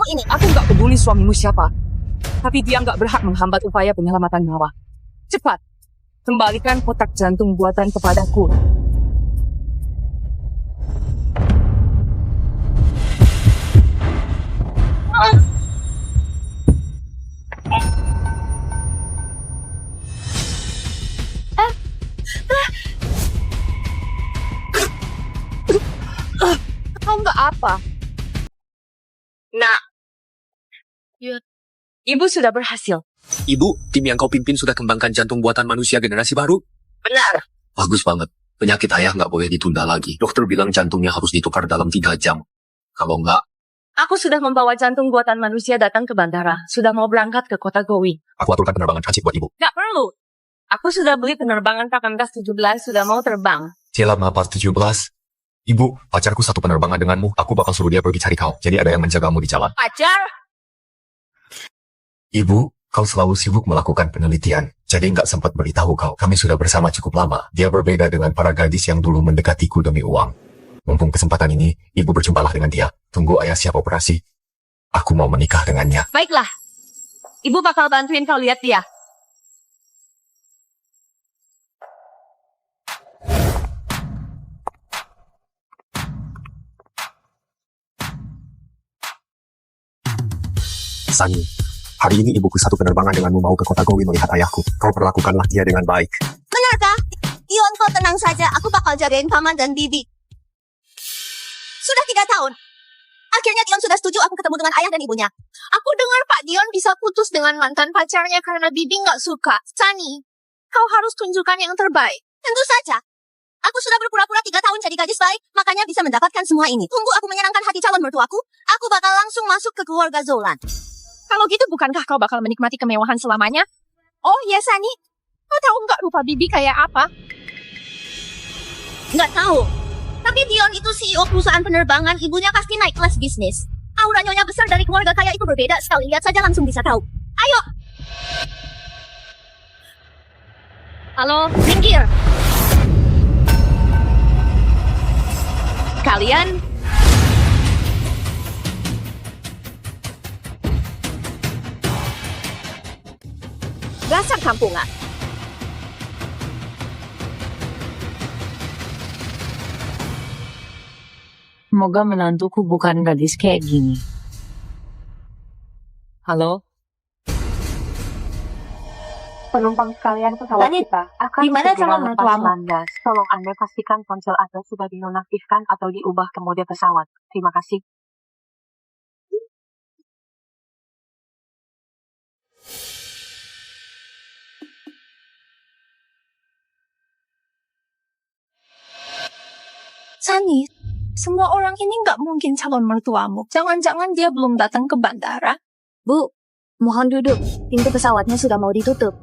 ini. Aku nggak peduli suamimu siapa. Tapi dia nggak berhak menghambat upaya penyelamatan nyawa. Cepat, kembalikan kotak jantung buatan kepadaku. Kau nggak apa? Nak, Ibu sudah berhasil. Ibu, tim yang kau pimpin sudah kembangkan jantung buatan manusia generasi baru? Benar. Bagus banget. Penyakit ayah nggak boleh ditunda lagi. Dokter bilang jantungnya harus ditukar dalam 3 jam. Kalau nggak, Aku sudah membawa jantung buatan manusia datang ke bandara. Sudah mau berangkat ke kota Gowi. aku aturkan penerbangan transit buat ibu. Nggak perlu. Aku sudah beli penerbangan 1817, sudah mau terbang. Cila Mapa 17. Ibu, pacarku satu penerbangan denganmu. Aku bakal suruh dia pergi cari kau. Jadi ada yang menjagamu di jalan. Pacar? Ibu, kau selalu sibuk melakukan penelitian. Jadi nggak sempat beritahu kau. Kami sudah bersama cukup lama. Dia berbeda dengan para gadis yang dulu mendekatiku demi uang. Mumpung kesempatan ini, ibu berjumpalah dengan dia. Tunggu ayah siap operasi. Aku mau menikah dengannya. Baiklah. Ibu bakal bantuin kau lihat dia. Sani, hari ini ibuku satu penerbangan denganmu mau ke kota Gowi melihat ayahku. Kau perlakukanlah dia dengan baik. Benarkah? Dion, kau tenang saja. Aku bakal jagain paman dan bibi. Sudah 3 tahun. Akhirnya Dion sudah setuju aku ketemu dengan ayah dan ibunya. Aku dengar Pak Dion bisa putus dengan mantan pacarnya karena Bibi nggak suka. Sani, kau harus tunjukkan yang terbaik. Tentu saja. Aku sudah berpura-pura 3 tahun jadi gadis baik, makanya bisa mendapatkan semua ini. Tunggu aku menyenangkan hati calon mertuaku, aku bakal langsung masuk ke keluarga Zolan. Kalau gitu bukankah kau bakal menikmati kemewahan selamanya? Oh ya Sani, kau tahu nggak rupa Bibi kayak apa? Nggak tahu. Tapi Dion itu CEO perusahaan penerbangan, ibunya pasti naik kelas bisnis. Aura nyonya besar dari keluarga kaya itu berbeda sekali. Lihat saja langsung bisa tahu. Ayo, Halo, minggir. kalian? Dasar kampungan. Semoga menantuku bukan gadis kayak gini. Halo? Penumpang sekalian, pesawat Lanjut. kita akan Gimana segera calon lepas mertuamu? landas. Tolong Anda pastikan ponsel Anda sudah dinonaktifkan atau diubah ke mode pesawat. Terima kasih. Sani, semua orang ini nggak mungkin calon mertuamu. Jangan-jangan dia belum datang ke bandara. Bu, mohon duduk. Pintu pesawatnya sudah mau ditutup.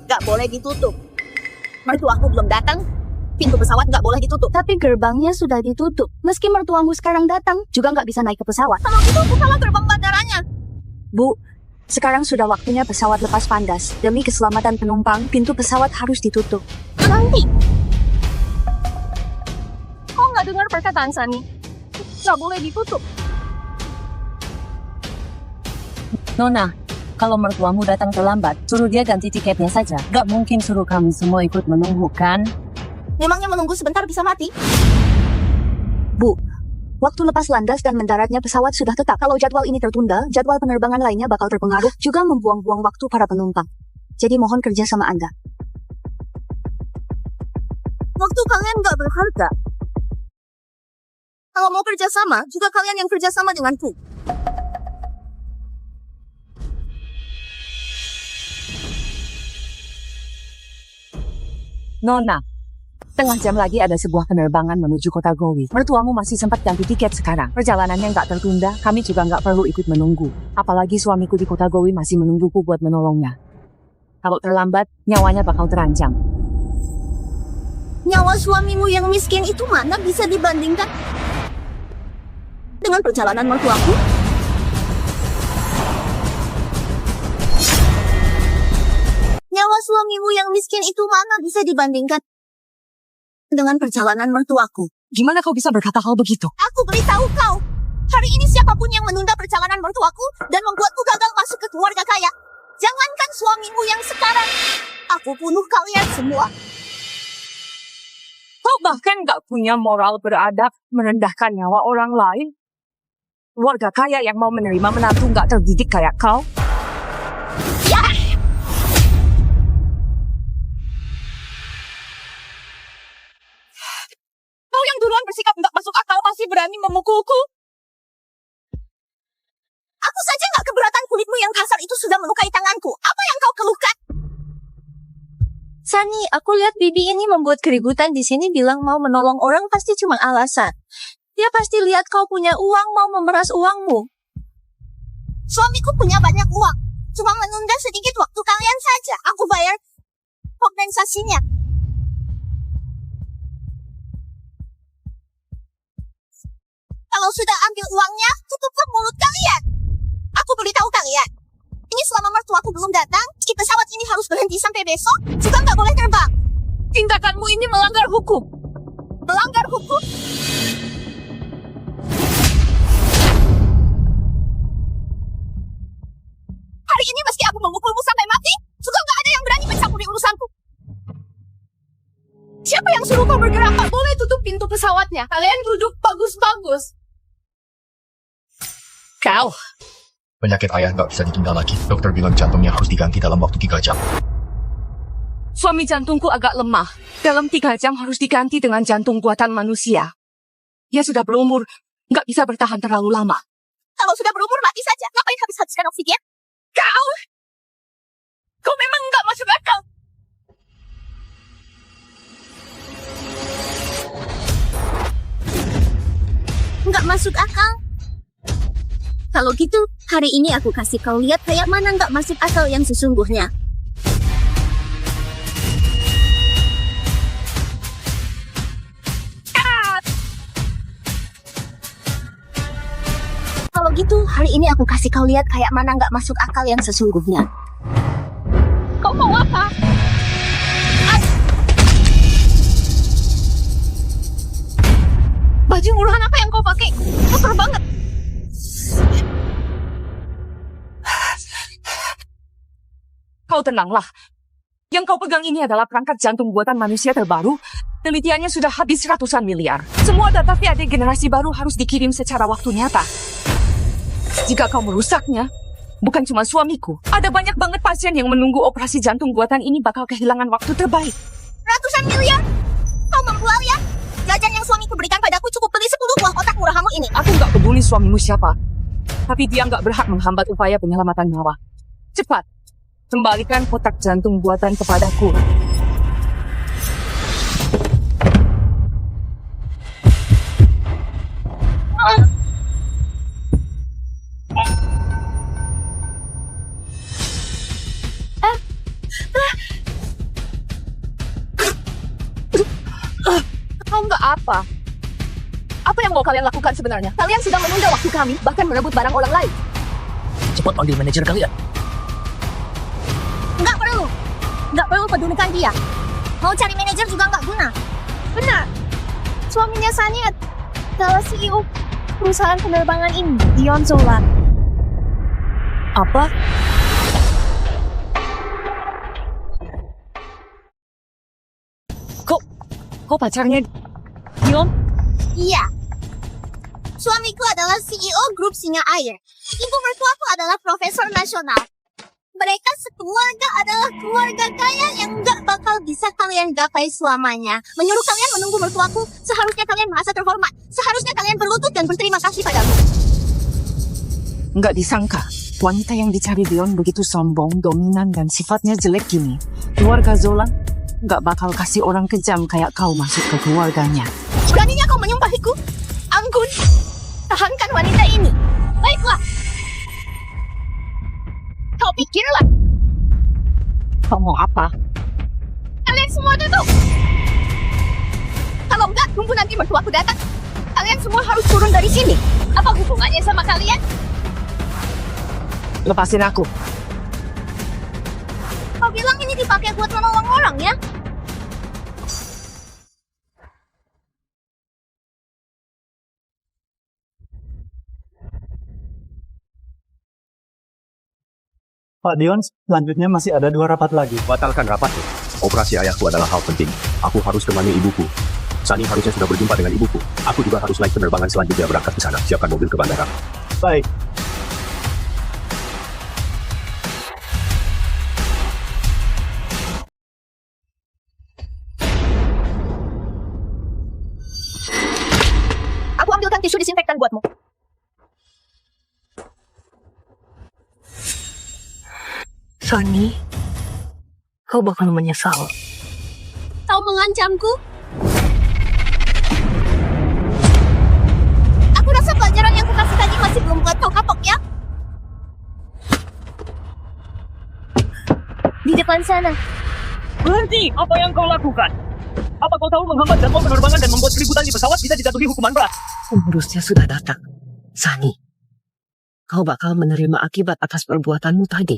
Gak boleh ditutup. Mertuaku belum datang, pintu pesawat gak boleh ditutup. Tapi gerbangnya sudah ditutup. Meski mertuamu sekarang datang, juga gak bisa naik ke pesawat. Kalau gitu, bukalah gerbang bandaranya. Bu, sekarang sudah waktunya pesawat lepas pandas. Demi keselamatan penumpang, pintu pesawat harus ditutup. Nanti. Kau nggak dengar perkataan Sani? Nggak boleh ditutup. Nona, kalau mertuamu datang terlambat, suruh dia ganti tiketnya saja. Gak mungkin suruh kami semua ikut menunggu, kan? Memangnya menunggu sebentar bisa mati? Bu, waktu lepas landas dan mendaratnya pesawat sudah tetap. Kalau jadwal ini tertunda, jadwal penerbangan lainnya bakal terpengaruh, juga membuang-buang waktu para penumpang. Jadi mohon kerja sama Anda. Waktu kalian gak berharga. Kalau mau kerja sama, juga kalian yang kerja sama denganku. Nona, setengah jam lagi ada sebuah penerbangan menuju kota Gowi. Mertuamu masih sempat ganti tiket sekarang. Perjalanannya nggak tertunda, kami juga nggak perlu ikut menunggu. Apalagi suamiku di kota Gowi masih menungguku buat menolongnya. Kalau terlambat, nyawanya bakal terancam. Nyawa suamimu yang miskin itu mana bisa dibandingkan dengan perjalanan mertuaku? Nyawa suamimu yang miskin itu mana bisa dibandingkan dengan perjalanan mertuaku? Gimana kau bisa berkata hal begitu? Aku beritahu kau, Hari ini siapapun yang menunda perjalanan mertuaku dan membuatku gagal masuk ke keluarga kaya, jangankan suamimu yang sekarang, aku bunuh kalian semua. Kau bahkan gak punya moral beradab merendahkan nyawa orang lain. Keluarga kaya yang mau menerima menantu gak terdidik kayak kau. Ya! Kau yang duluan bersikap gak masuk akal masih berani memukulku. Aku saja nggak keberatan kulitmu yang kasar itu sudah melukai tanganku. Apa yang kau keluhkan? Sani, aku lihat Bibi ini membuat keributan di sini bilang mau menolong orang pasti cuma alasan. Dia pasti lihat kau punya uang mau memeras uangmu. Suamiku punya banyak uang. Cuma menunda sedikit waktu kalian saja. Aku bayar kompensasinya. Kalau sudah ambil uangnya, tutuplah mulut kalian. Aku beritahu kalian. Ini selama mertuaku belum datang, si pesawat ini harus berhenti sampai besok, juga nggak boleh terbang. Tindakanmu ini melanggar hukum. Melanggar hukum? Hari ini meski aku memukulmu sampai mati, juga nggak ada yang berani mencampuri urusanku. Siapa yang suruh kau bergerak? Tak boleh tutup pintu pesawatnya. Kalian duduk bagus-bagus. Kau. Penyakit ayah nggak bisa ditunda lagi. Dokter bilang jantungnya harus diganti dalam waktu 3 jam. Suami jantungku agak lemah. Dalam 3 jam harus diganti dengan jantung buatan manusia. Dia sudah berumur, nggak bisa bertahan terlalu lama. Kalau sudah berumur mati saja, ngapain habis-habiskan oksigen? Kau memang nggak masuk akal. Nggak masuk akal. Kalau gitu, hari ini aku kasih kau lihat kayak mana nggak masuk akal yang sesungguhnya. Kalau gitu, hari ini aku kasih kau lihat kayak mana nggak masuk akal yang sesungguhnya. Kau mau apa? Baju murahan apa yang kau pakai? Kotor banget. Kau tenanglah. Yang kau pegang ini adalah perangkat jantung buatan manusia terbaru. Penelitiannya sudah habis ratusan miliar. Semua data VAD generasi baru harus dikirim secara waktu nyata. Jika kau merusaknya, bukan cuma suamiku. Ada banyak banget pasien yang menunggu operasi jantung buatan ini bakal kehilangan waktu terbaik. Ratusan miliar? Kau membual ya? Jajan yang suamiku berikan padaku cukup beli 10 buah otak murahamu ini. Aku nggak peduli suamimu siapa. Tapi dia nggak berhak menghambat upaya penyelamatan nyawa. Cepat, kembalikan kotak jantung buatan kepadaku. Kau nggak apa? Apa yang mau kalian lakukan sebenarnya? Kalian sudah menunda waktu kami, bahkan merebut barang orang lain. Cepat panggil manajer kalian. Nggak perlu. Nggak perlu pedulikan dia. Mau cari manajer juga nggak guna. Benar. Suaminya Sani adalah CEO perusahaan penerbangan ini, Dion Zola. Apa? Kok pacarnya Dion? Iya. Suamiku adalah CEO grup Singa Air. Ibu mertuaku adalah profesor nasional. Mereka sekeluarga adalah keluarga kaya yang nggak bakal bisa kalian gapai selamanya. Menyuruh kalian menunggu mertuaku, seharusnya kalian merasa terhormat. Seharusnya kalian berlutut dan berterima kasih padaku. Nggak disangka, wanita yang dicari Dion begitu sombong, dominan, dan sifatnya jelek gini. Keluarga Zola nggak bakal kasih orang kejam kayak kau masuk ke keluarganya. Beraninya kau menyumpahiku? Anggun, tahankan wanita ini. Baiklah. Kau pikirlah. Kau mau apa? Kalian semua duduk. Kalau enggak, tunggu nanti mertuaku datang. Kalian semua harus turun dari sini. Apa hubungannya sama kalian? Lepasin aku. Kau bilang ini dipakai buat menolong orang ya? Pak Dion, selanjutnya masih ada 2 rapat lagi. Batalkan rapat. Operasi ayahku adalah hal penting. Aku harus temani ibuku. Sani harusnya sudah berjumpa dengan ibuku. Aku juga harus naik penerbangan selanjutnya berangkat ke sana. Siapkan mobil ke bandara. Baik. Aku ambilkan tisu disinfektan buatmu. Sani, kau bakal menyesal. Kau mengancamku? Aku rasa pelajaran yang kukasih tadi masih belum buat kau kapok ya. Di depan sana. Berhenti! Apa yang kau lakukan? Apa kau tahu menghambat jadwal penerbangan dan membuat keributan di pesawat bisa dijatuhi hukuman berat? Pengurusnya sudah datang. Sani, kau bakal menerima akibat atas perbuatanmu tadi.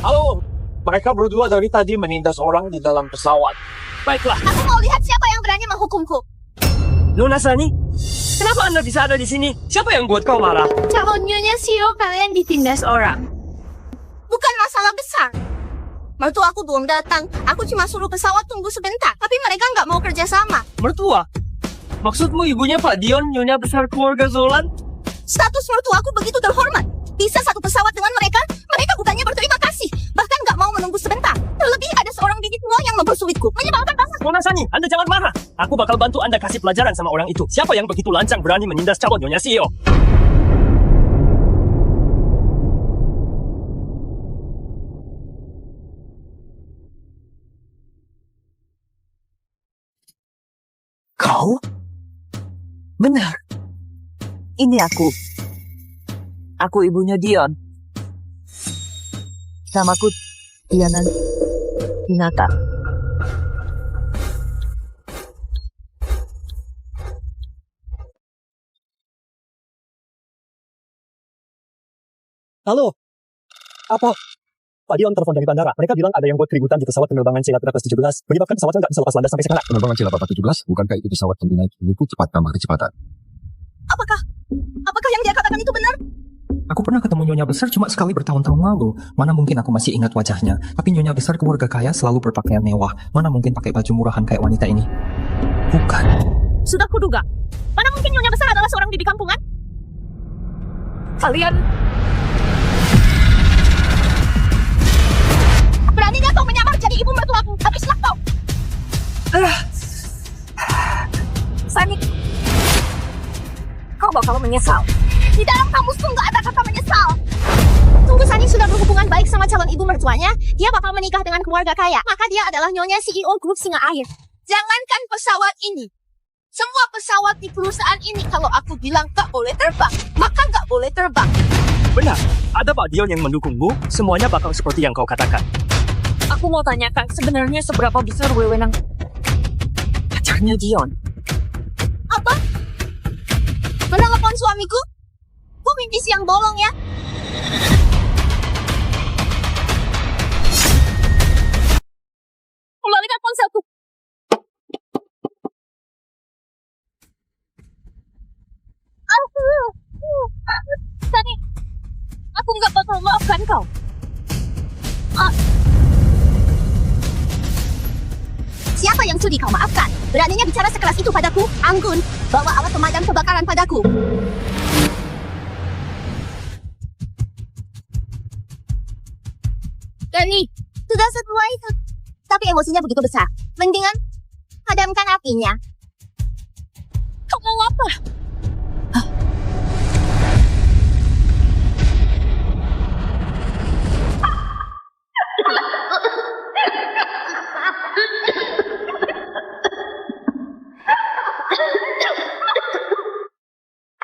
Halo, mereka berdua dari tadi menindas orang di dalam pesawat. Baiklah, Aku mau lihat siapa yang berani menghukumku. Nona Sani, kenapa Anda bisa ada di sini? Siapa yang buat kau marah? Calon Nyonya Sio kalian ditindas orang. Bukan masalah besar. Mertua aku belum datang. Aku cuma suruh pesawat tunggu sebentar. Tapi mereka nggak mau kerja sama. Mertua? Maksudmu ibunya Pak Dion, nyonya besar keluarga Zolan? Status mertua aku begitu terhormat. Bisa satu pesawat dengan mereka, mereka bukannya berterima kasih. Bahkan nggak mau menunggu sebentar. Terlebih ada seorang bibit tua yang mempersulitku. Menyebabkan rasa. Nona Sani, Anda jangan marah. Aku bakal bantu Anda kasih pelajaran sama orang itu. Siapa yang begitu lancang berani menindas calon nyonya Sio? Kau? Benar. Ini aku. Aku ibunya Dion. Namaku Diana Hinata. Halo. Apa? Pak Dion telepon dari bandara. Mereka bilang ada yang buat keributan di pesawat penerbangan C-817. Menyebabkan pesawatnya nggak bisa lepas landas sampai sekarang. Penerbangan C-817, bukankah itu pesawat yang dinaiki menuju cepat tambah kecepatan? Apakah yang dia katakan itu benar? Aku pernah ketemu Nyonya Besar cuma sekali bertahun-tahun lalu. Mana mungkin aku masih ingat wajahnya. Tapi Nyonya Besar keluarga kaya selalu berpakaian mewah. Mana mungkin pakai baju murahan kayak wanita ini. Bukan. Sudah kuduga. Mana mungkin Nyonya Besar adalah seorang bibi kampungan? Kalian... Beraninya kau menyamar jadi ibu mertuaku. Habislah kau. Sani, kau bakal menyesal. Di dalam kamusku nggak ada kata menyesal. Tunggu, Sani sudah berhubungan baik sama calon ibu mertuanya. Dia bakal menikah dengan keluarga kaya. Maka dia adalah nyonya CEO grup Singa Air. Jangankan pesawat ini. Semua pesawat di perusahaan ini kalau aku bilang nggak boleh terbang, maka nggak boleh terbang. Benar, ada Pak Dion yang mendukungmu. Semuanya bakal seperti yang kau katakan. Aku mau tanyakan sebenarnya seberapa besar wewenang Pacarnya Dion. Apa? Menelpon suamiku? Ku mimpi siang bolong ya. Kembalikan ponselku. Sani, aku nggak bakal maafkan kau. Siapa yang sudi kau maafkan? Beraninya bicara sekeras itu padaku? Anggun, bawa alat pemadam kebakaran padaku. Dani, sudah setua itu. Tapi emosinya begitu besar. Mendingan padamkan apinya. Kau mau apa?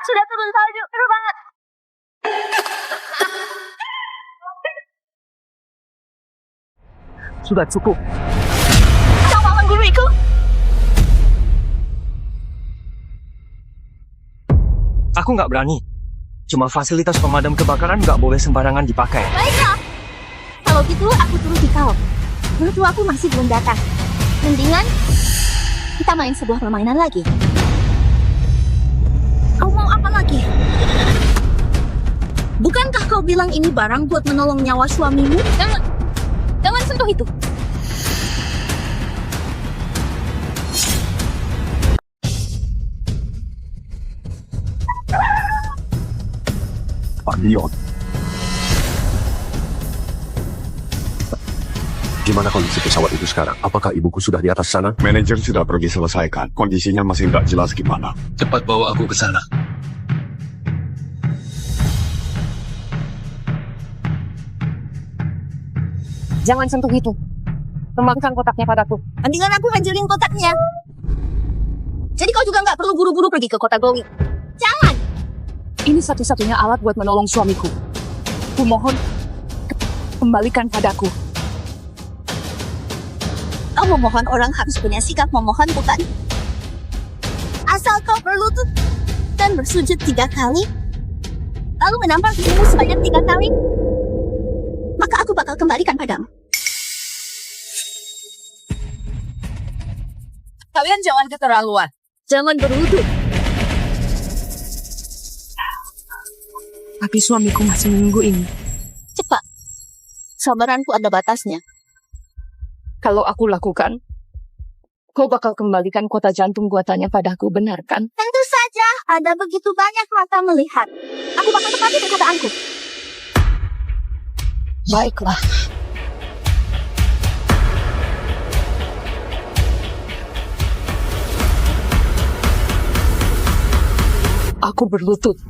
Sudah turun salju, seru banget. Sudah cukup. Kau mau mengguruiku? Aku nggak berani. Cuma fasilitas pemadam kebakaran nggak boleh sembarangan dipakai. Baiklah. Kalau gitu aku turuti kau. Mertuaku masih belum datang. Mendingan kita main sebuah permainan lagi. Kau mau apa lagi? Bukankah kau bilang ini barang buat menolong nyawa suamimu? Jangan sentuh itu. Pak Leon. Gimana kondisi pesawat itu sekarang? Apakah ibuku sudah di atas sana? Manajer sudah pergi selesaikan. Kondisinya masih nggak jelas gimana. Cepat bawa aku ke sana. Jangan sentuh itu. Kembalikan kotaknya padaku. Mendingan aku hancurin kotaknya. Jadi kau juga nggak perlu buru-buru pergi ke kota Gowi. Jangan. Ini satu-satunya alat buat menolong suamiku. Kumohon, kembalikan padaku. Kau memohon orang harus punya sikap memohon, bukan? Asal kau berlutut dan bersujud 3 kali, lalu menampar dirimu sebanyak 3 kali, maka aku bakal kembalikan padamu. Kalian jangan keterlaluan. Jangan berlutut. Tapi suamiku masih menunggu ini. Cepat. Sabaranku ada batasnya. Kalau aku lakukan, kau bakal kembalikan kota jantung buatannya padaku, benar kan? Tentu saja, ada begitu banyak mata melihat. Aku bakal tepati perkataanku. Baiklah. Aku berlutut.